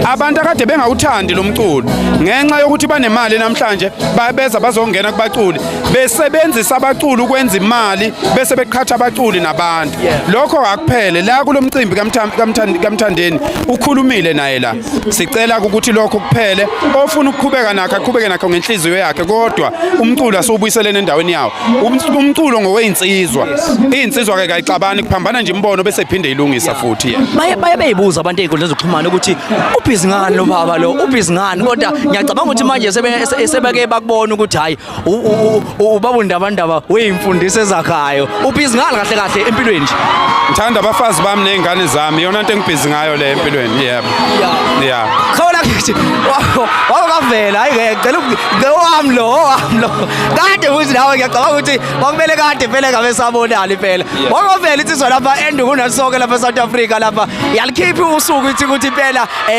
Abantu akade bengawuthandi lo mculo ngenxa yokuthi banemali namhlanje bayabeza bazongena kubaculi besebenzisa abaculi ukwenza imali bese beqhatha abaculi nabantu lokho akuphele la kulomcimbi kaMthandeni ukhulumile naye la sicela ukuthi lokho kuphele ofuna ukuqhubeka nakho aqhubeke nakho ngenhliziyo yakhe kodwa umculo asubuyisele endaweni yawo umculo ngoweinsizwa insizwa ke kayixabani kuphambana nje imbono bese iphinde ilungisa futhi baye beyibuza abantu ezinkundleni zokuxhumana ukuthi ubhizi ngani lo baba lo ubhizi ngani kodwa ngiyacabanga ukuthi manje sebeke bakubona ukuthi hayi ubaba undabandaba weyimfundiso ezakhayo ubhizi ngani kahle kahle empilweni nje ngithanda abafazi bami nezingane zami yona into engibhizi ngayo le empilweni yebo khawula ngithi wakavela hayi ngicela wami lo kade uthi nawe ngiyacabanga ukuthi kwakumele kade vele ngabe sabonana impela wakavela insizwa lapha enduku nasonke lapha eSouth Africa lapha yalikhipha usuku ukuthi impela